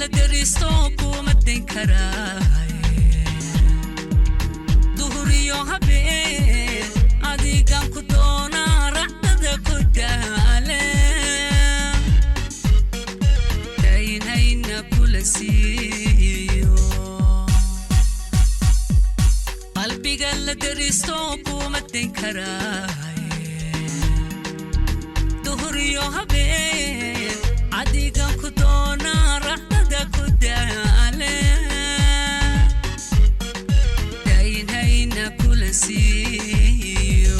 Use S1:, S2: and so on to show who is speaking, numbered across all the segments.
S1: la deristo kuma din karay duhuriyo habeen adigan ku doona raqada ku daale daynayna kula siiyo qalbiga la deristo kuma din karay duhuriyo habeen adigan ku doona raqada ku daale daynayna kula siiyo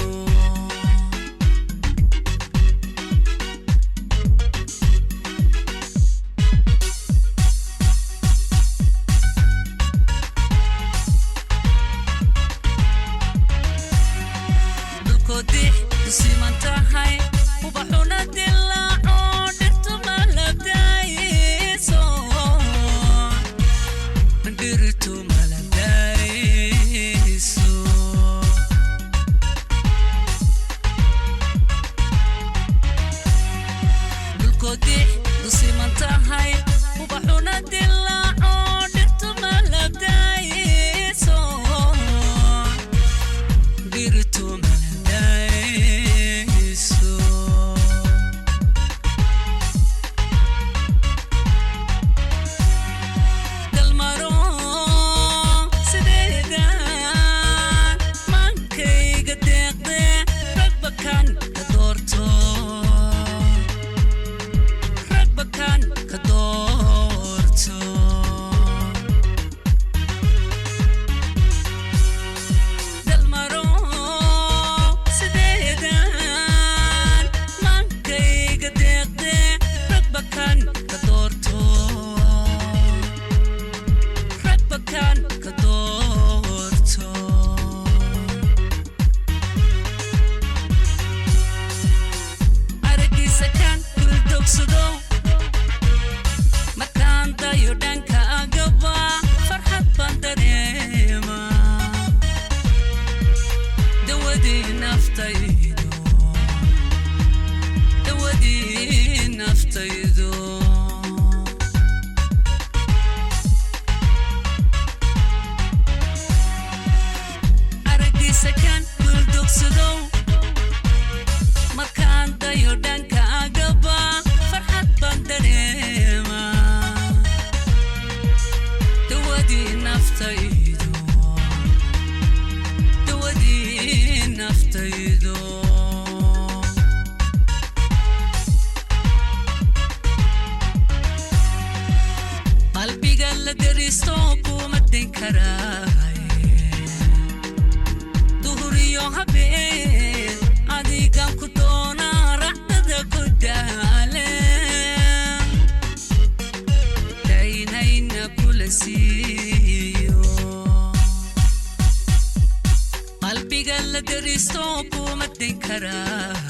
S1: dulkoodi simantahay ubaxuna dilaaco dhirtu malabdayso dhirtu malabdayso dulkoodi simantahay ubaxuna dilaaco dhirtu malabdayso dhirtu qalbiga la deristo kuma din karay duhuriyo habeen adigan ku doona raqada ku daale daynayna kula siiyo qalbiga la deristo kuma din karay